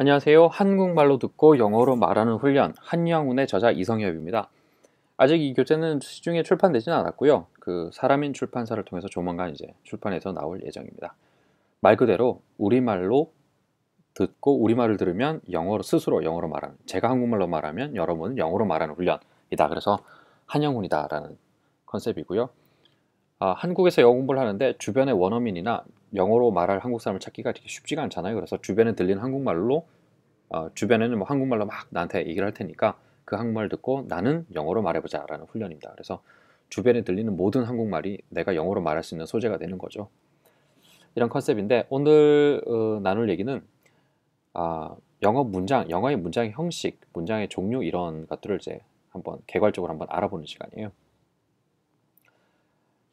안녕하세요. 한국말로 듣고 영어로 말하는 훈련 한영운의 저자 이성엽입니다. 아직 이 교재는 시중에 출판되지는 않았고요. 사람인 출판사를 통해서 조만간 이제 출판해서 나올 예정입니다. 말 그대로 우리말로 듣고 우리말을 들으면 영어로 스스로 영어로 말하는, 제가 한국말로 말하면 여러분은 영어로 말하는 훈련이다. 그래서 한영운이다라는 컨셉이고요. 한국에서 영어 공부를 하는데 주변의 원어민이나 영어로 말할 한국 사람을 찾기가 되게 쉽지가 않잖아요. 그래서 주변에 들리는 한국말로 주변에는 뭐 한국말로 막 나한테 얘기를 할 테니까 그 한국말 듣고 나는 영어로 말해보자 라는 훈련입니다. 그래서 주변에 들리는 모든 한국말이 내가 영어로 말할 수 있는 소재가 되는 거죠. 이런 컨셉인데 오늘 나눌 얘기는 영어의 문장의 형식, 문장의 종류 이런 것들을 이제 한번 개괄적으로 한번 알아보는 시간이에요.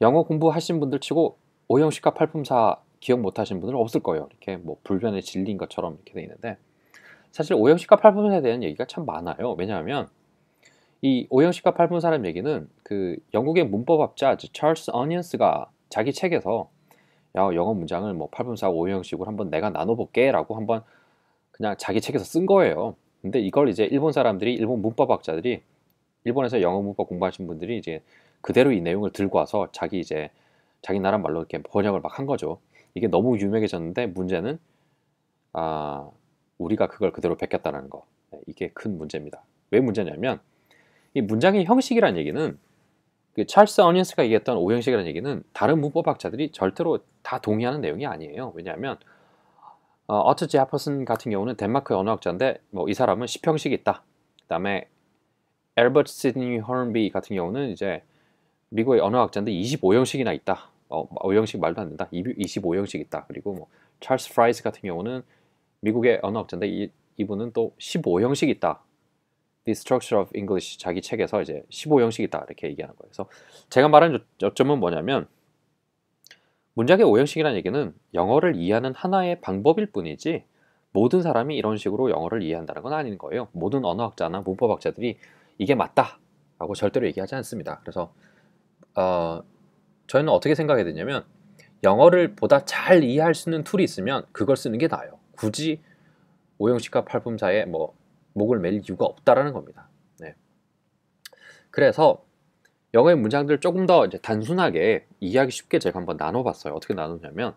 영어 공부하신 분들 치고 오형식과 팔품사 기억 못하신 분들은 없을 거예요. 이렇게 뭐 불변의 진리인 것처럼 이렇게 돼 있는데 사실 오형식과 팔품사에 대한 얘기가 참 많아요. 왜냐하면 이 오형식과 팔품사라는 얘기는 영국의 문법학자 찰스 어니언스가 자기 책에서 영어 문장을 뭐 팔품사 오형식으로 한번 내가 나눠볼게 라고 한번 그냥 자기 책에서 쓴 거예요. 근데 이걸 이제 일본 문법학자들이 일본에서 영어 문법 공부하신 분들이 이제 그대로 이 내용을 들고 와서 자기 나라 말로 이렇게 번역을 막 한 거죠. 이게 너무 유명해졌는데 문제는 우리가 그걸 그대로 베꼈다는 거. 이게 큰 문제입니다. 왜 문제냐면 이 문장의 형식이라는 얘기는 찰스 어니언스가 얘기했던 오형식이라는 얘기는 다른 문법학자들이 절대로 다 동의하는 내용이 아니에요. 왜냐하면 어트 제퍼슨 같은 경우는 덴마크의 언어학자인데 뭐 이 사람은 10형식이 있다. 그다음에 엘버트 시드니 허른비 같은 경우는 이제 미국의 언어학자인데 25형식이나 있다. 5형식 말도 안 된다. 25형식 있다. 그리고 뭐 찰스 프라이스 같은 경우는 미국의 언어학자인데 이분은 또 15형식 있다. The Structure of English 자기 책에서 이제 15형식 있다 이렇게 얘기하는 거예요. 그래서 제가 말하는 요점은 뭐냐면 문장의 5형식이라는 얘기는 영어를 이해하는 하나의 방법일 뿐이지 모든 사람이 이런 식으로 영어를 이해한다는 건 아닌 거예요. 모든 언어학자나 문법학자들이 이게 맞다 라고 절대로 얘기하지 않습니다. 그래서 저희는 어떻게 생각해야 되냐면 영어를 보다 잘 이해할 수 있는 툴이 있으면 그걸 쓰는 게 나아요. 굳이 5형식과 팔품사에 뭐 목을 맬 이유가 없다라는 겁니다. 네. 그래서 영어의 문장들을 조금 더 이제 단순하게 이해하기 쉽게 제가 한번 나눠봤어요. 어떻게 나누냐면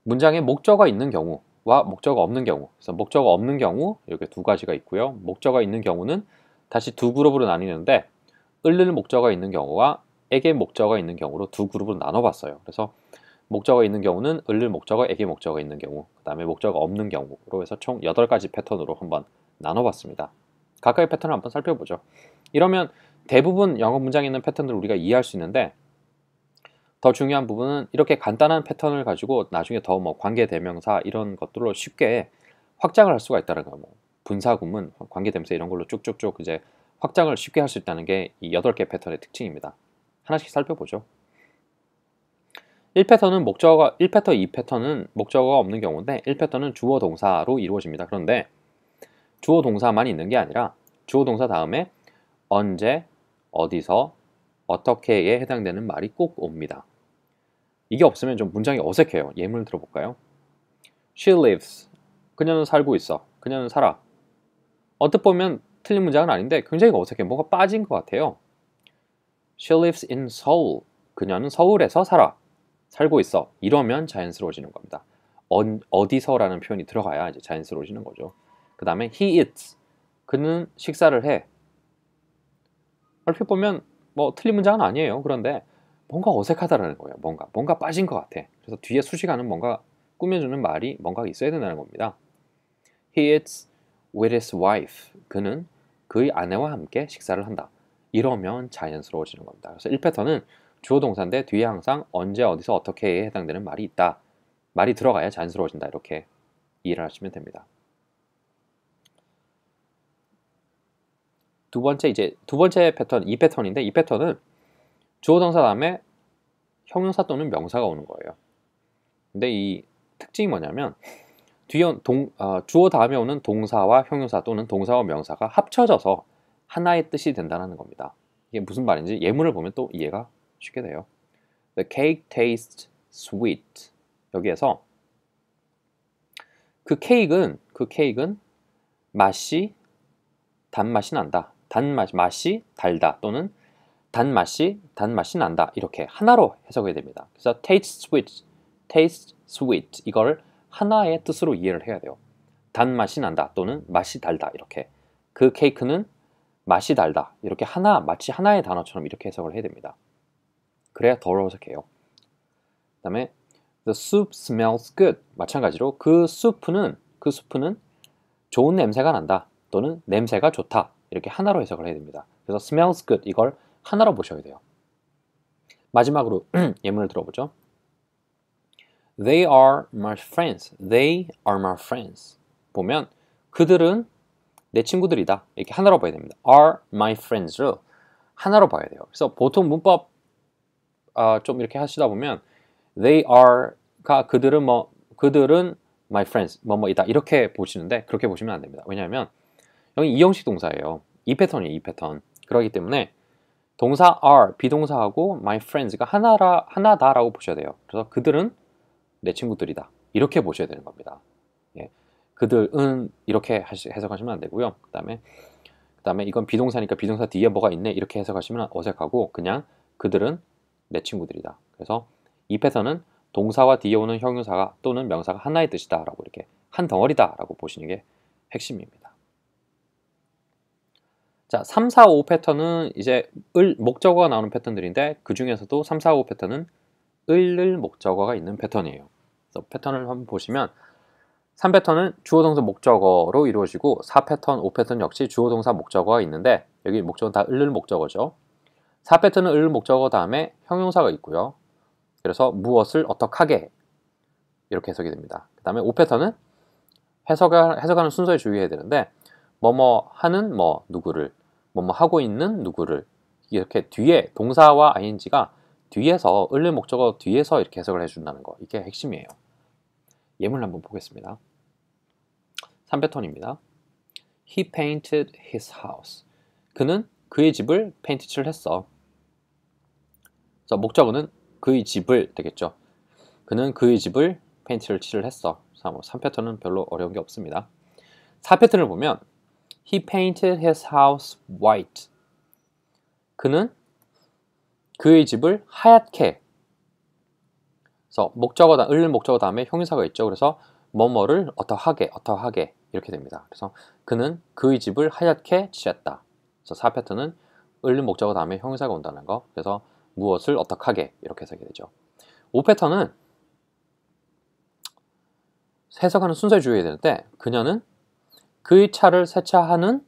문장에 목적어가 있는 경우와 목적어가 없는 경우. 그래서 목적어가 없는 경우 이렇게 두 가지가 있고요. 목적어가 있는 경우는 다시 두 그룹으로 나뉘는데 을을 목적어가 있는 경우와 에게 목적어가 있는 경우로 두 그룹으로 나눠봤어요. 그래서 목적어가 있는 경우는 을을 목적어, 에게 목적어가 있는 경우, 그 다음에 목적어가 없는 경우로 해서 총 8가지 패턴으로 한번 나눠봤습니다. 각각의 패턴을 한번 살펴보죠. 이러면 대부분 영어 문장에 있는 패턴들을 우리가 이해할 수 있는데 더 중요한 부분은 이렇게 간단한 패턴을 가지고 나중에 더 뭐 관계대명사 이런 것들로 쉽게 확장을 할 수가 있다는 거예요. 뭐 분사구문, 관계대명사 이런 걸로 쭉쭉쭉 이제 확장을 쉽게 할 수 있다는 게 이 8개 패턴의 특징입니다. 하나씩 살펴보죠. 1패턴은 2패턴은 목적어가 없는 경우인데 1패턴은 주어 동사로 이루어집니다. 그런데 주어 동사만 있는 게 아니라 주어 동사 다음에 언제, 어디서, 어떻게에 해당되는 말이 꼭 옵니다. 이게 없으면 좀 문장이 어색해요. 예문을 들어볼까요? She lives. 그녀는 살고 있어. 그녀는 살아. 언뜻 보면 틀린 문장은 아닌데 굉장히 어색해. 뭔가 빠진 것 같아요. She lives in Seoul. 그녀는 서울에서 살아. 살고 있어. 이러면 자연스러워지는 겁니다. 어디서라는 표현이 들어가야 이제 자연스러워지는 거죠. 그 다음에 he eats. 그는 식사를 해. 얼핏 보면 뭐 틀린 문장은 아니에요. 그런데 뭔가 어색하다라는 거예요. 뭔가 빠진 것 같아. 그래서 뒤에 수식하는 뭔가 꾸며주는 말이 뭔가 있어야 된다는 겁니다. He eats with his wife. 그는 그의 아내와 함께 식사를 한다. 이러면 자연스러워지는 겁니다. 그래서 1패턴은 주어 동사인데 뒤에 항상 언제, 어디서, 어떻게에 해당되는 말이 있다. 말이 들어가야 자연스러워진다. 이렇게 이해를 하시면 됩니다. 두 번째 패턴, 2패턴인데 2패턴은 주어 동사 다음에 형용사 또는 명사가 오는 거예요. 근데 이 특징이 뭐냐면 주어 다음에 오는 동사와 형용사 또는 동사와 명사가 합쳐져서 하나의 뜻이 된다는 겁니다. 이게 무슨 말인지 예문을 보면 또 이해가 쉽게 돼요. The cake tastes sweet. 여기에서 그 케이크는 맛이 단맛이 난다. 맛이 달다 또는 단맛이 난다. 이렇게 하나로 해석이 됩니다. 그래서 taste sweet 이걸 하나의 뜻으로 이해를 해야 돼요. 단맛이 난다 또는 맛이 달다 이렇게. 그 케이크는 맛이 달다. 이렇게 마치 하나의 단어처럼 이렇게 해석을 해야 됩니다. 그래야 덜 어색해요. 그 다음에 the soup smells good. 마찬가지로 그 수프는 좋은 냄새가 난다 또는 냄새가 좋다. 이렇게 하나로 해석을 해야 됩니다. 그래서 smells good 이걸 하나로 보셔야 돼요. 마지막으로 예문을 들어보죠. They are my friends. They are my friends. 보면 그들은 내 친구들이다. 이렇게 하나로 봐야 됩니다. are my friends를 하나로 봐야 돼요. 그래서 보통 문법 좀 이렇게 하시다 보면 they are가 그들은 my friends 뭐뭐이다 이렇게 보시는데 그렇게 보시면 안 됩니다. 왜냐하면 여기 이형식 동사예요. 이 패턴이에요. 이 패턴. 그렇기 때문에 동사 are 비동사하고 my friends가 하나다라고 보셔야 돼요. 그래서 그들은 내 친구들이다. 이렇게 보셔야 되는 겁니다. 예. 그들은 이렇게 해석하시면 안 되고요. 그다음에 이건 비동사니까 비동사 뒤에 뭐가 있네 이렇게 해석하시면 어색하고 그냥 그들은 내 친구들이다. 그래서 이 패턴은 동사와 뒤에 오는 형용사가 또는 명사가 하나의 뜻이다 라고 이렇게 한 덩어리다 라고 보시는 게 핵심입니다. 자, 3, 4, 5 패턴은 이제 목적어가 나오는 패턴들인데 그 중에서도 3, 4, 5 패턴은 을 목적어가 있는 패턴이에요. 그래서 패턴을 한번 보시면 3패턴은 주어 동사 목적어로 이루어지고 4패턴, 5패턴 역시 주어 동사 목적어가 있는데 여기 목적어는 다 을 목적어죠. 4패턴은 을 목적어 다음에 형용사가 있고요. 그래서 무엇을 어떡하게 이렇게 해석이 됩니다. 그 다음에 5패턴은 해석하는 순서에 주의해야 되는데 뭐뭐 하는 누구를 뭐뭐 하고 있는 누구를 이렇게 뒤에 동사와 ing가 뒤에서 을 목적어 뒤에서 이렇게 해석을 해준다는 거 이게 핵심이에요. 예문을 한번 보겠습니다. 3패턴입니다. He painted his house. 그는 그의 집을 페인트 칠을 했어. 그래서 목적어는 그의 집을 되겠죠. 그는 그의 집을 페인트를 칠을 했어. 3패턴은 별로 어려운 게 없습니다. 4패턴을 보면 He painted his house white. 그는 그의 집을 하얗게. 그래서 을 목적어 다음에 형용사가 있죠. 그래서 뭐뭐를 어떠하게 이렇게 됩니다. 그래서 그는 그의 집을 하얗게 칠했다. 그래서 4패턴은 을 목적어 다음에 형용사가 온다는 거. 그래서 무엇을 어떡하게 이렇게 해석이 되죠. 5패턴은 해석하는 순서에 주의해야 되는데 그녀는 그의 차를 세차하는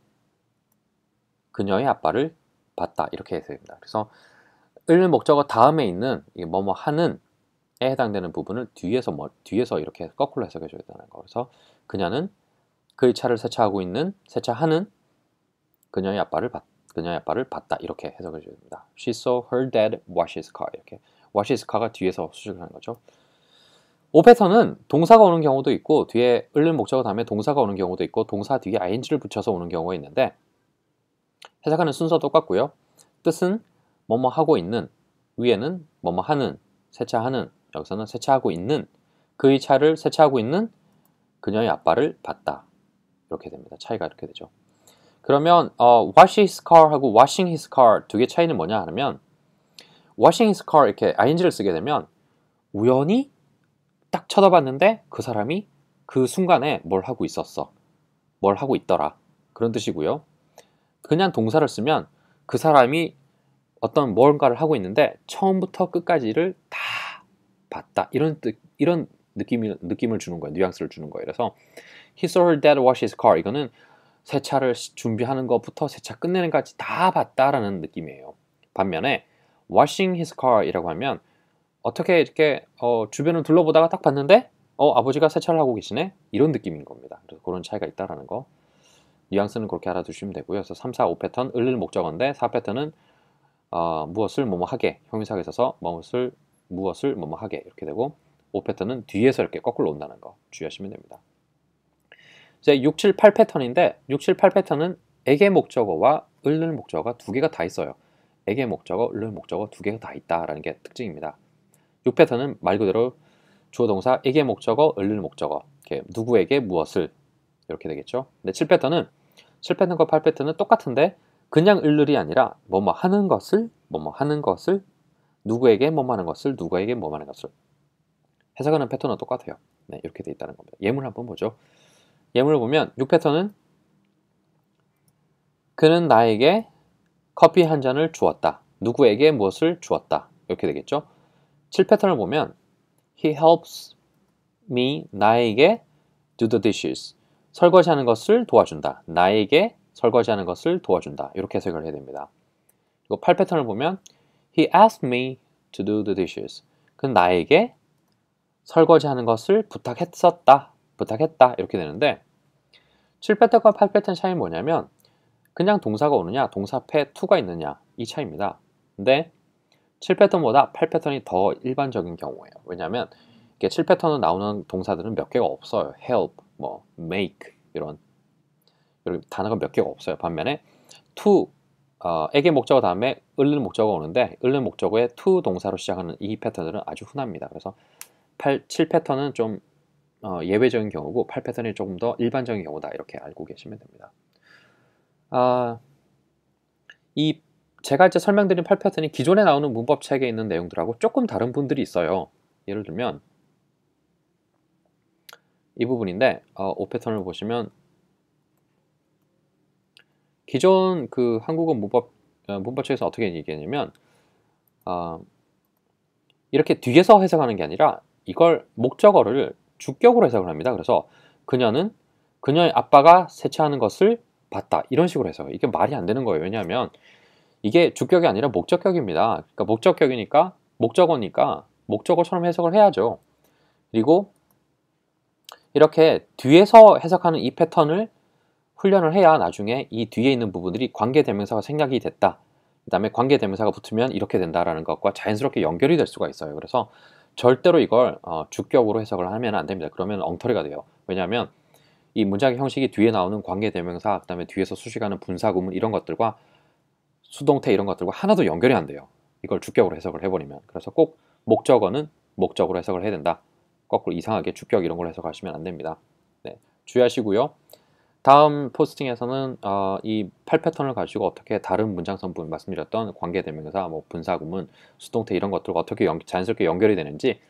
그녀의 아빠를 봤다. 이렇게 해석이 됩니다. 그래서 을 목적어 다음에 있는 뭐뭐 하는 에 해당되는 부분을 뒤에서 이렇게 거꾸로 해석해 줘야 되는 거. 그래서 그녀는 그의 차를 세차하는 그녀의 아빠를 봤다. 이렇게 해석해 줘야 됩니다. She saw her dad wash his car. 이렇게 wash his car가 뒤에서 수식을 하는 거죠. 5패턴은 동사가 오는 경우도 있고 뒤에 을 목적어 다음에 동사가 오는 경우도 있고 동사 뒤에 ing를 붙여서 오는 경우가 있는데 해석하는 순서 똑같고요. 뜻은 뭐뭐 하고 있는, 위에는 뭐뭐 하는, 세차하는, 여기서는 세차하고 있는, 그의 차를 세차하고 있는 그녀의 아빠를 봤다. 이렇게 됩니다. 차이가 이렇게 되죠. 그러면 wash his car 하고 washing his car 두 개 차이는 뭐냐 하면 washing his car 이렇게 ing를 쓰게 되면 우연히 딱 쳐다봤는데 그 사람이 그 순간에 뭘 하고 있었어. 뭘 하고 있더라. 그런 뜻이고요. 그냥 동사를 쓰면 그 사람이 어떤 뭔가를 하고 있는데 처음부터 끝까지를 다 봤다. 이런 느낌을 주는 거예요. 뉘앙스를 주는 거예요. 그래서 He saw her dad wash his car. 이거는 세차를 준비하는 것부터 세차 끝내는 까지 다 봤다라는 느낌이에요. 반면에 washing his car 이라고 하면 어떻게 이렇게 주변을 둘러보다가 딱 봤는데 아버지가 세차를 하고 계시네? 이런 느낌인 겁니다. 그래서 그런 차이가 있다라는 거. 뉘앙스는 그렇게 알아두시면 되고요. 그래서 3, 4, 5 패턴 을을 목적어인데 4 패턴은 무엇을 뭐뭐하게 형용사가 있어서 무엇을 뭐뭐하게 이렇게 되고 5 패턴은 뒤에서 이렇게 거꾸로 온다는 거 주의하시면 됩니다. 이제 6, 7, 8 패턴인데 6, 7, 8 패턴은 에게 목적어와 을을 목적어가 두 개가 다 있어요. 에게 목적어, 을을 목적어 두 개가 다 있다라는 게 특징입니다. 6 패턴은 말 그대로 주어 동사 에게 목적어, 을을 목적어 이렇게 누구에게 무엇을 이렇게 되겠죠. 근데 7패턴은 7패턴과 8패턴은 똑같은데 그냥 을을이 아니라 뭐뭐 하는 것을 뭐뭐 하는 것을 누구에게 뭐뭐 하는 것을 누구에게 뭐뭐 하는 것을 해석하는 패턴은 똑같아요. 네, 이렇게 돼 있다는 겁니다. 예문 한번 보죠. 예문을 보면 6패턴은 그는 나에게 커피 한 잔을 주었다. 누구에게 무엇을 주었다. 이렇게 되겠죠. 7패턴을 보면 He helps me 나에게 do the dishes. 설거지하는 것을 도와준다. 나에게 설거지하는 것을 도와준다. 이렇게 해석을 해야 됩니다. 그리고 8패턴을 보면 He asked me to do the dishes. 그는 나에게 설거지하는 것을 부탁했었다. 부탁했다. 이렇게 되는데 7패턴과 8패턴 차이는 뭐냐면 그냥 동사가 오느냐 동사 앞에 to가 있느냐 이 차이입니다. 근데 7패턴보다 8패턴이 더 일반적인 경우예요. 왜냐하면 7패턴은 나오는 동사들은 몇 개가 없어요. help, 뭐 make 이런 단어가 몇 개가 없어요. 반면에 to 에게 목적어 다음에 을는 목적어가 오는데 을는 목적어에 to 동사로 시작하는 이 패턴들은 아주 흔합니다. 그래서 7패턴은 좀 예외적인 경우고 8패턴이 조금 더 일반적인 경우다 이렇게 알고 계시면 됩니다. 제가 이제 설명드린 8패턴이 기존에 나오는 문법 책에 있는 내용들하고 조금 다른 분들이 있어요. 예를 들면 이 부분인데 5패턴을 보시면 기존 그 한국어 문법책에서 어떻게 얘기하냐면 이렇게 뒤에서 해석하는 게 아니라 이걸 목적어를 주격으로 해석을 합니다. 그래서 그녀는 그녀의 아빠가 세차하는 것을 봤다. 이런 식으로 해석해요. 이게 말이 안 되는 거예요. 왜냐하면 이게 주격이 아니라 목적격입니다. 그러니까 목적격이니까 목적어니까 목적어처럼 해석을 해야죠. 그리고 이렇게 뒤에서 해석하는 이 패턴을 훈련을 해야 나중에 이 뒤에 있는 부분들이 관계대명사가 생략이 됐다. 그 다음에 관계대명사가 붙으면 이렇게 된다라는 것과 자연스럽게 연결이 될 수가 있어요. 그래서 절대로 이걸 주격으로 해석을 하면 안 됩니다. 그러면 엉터리가 돼요. 왜냐하면 이 문장의 형식이 뒤에 나오는 관계대명사, 그 다음에 뒤에서 수식하는 분사구문 이런 것들과 수동태 이런 것들과 하나도 연결이 안 돼요. 이걸 주격으로 해석을 해버리면. 그래서 꼭 목적어는 목적으로 해석을 해야 된다. 거꾸로 이상하게 주격 이런 걸 해석하시면 안 됩니다. 네, 주의하시고요. 다음 포스팅에서는 이 8패턴을 가지고 어떻게 다른 문장성분 말씀드렸던 관계대명사, 뭐 분사구문, 수동태 이런 것들과 어떻게 자연스럽게 연결이 되는지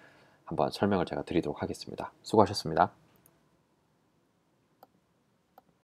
한번 설명을 제가 드리도록 하겠습니다. 수고하셨습니다.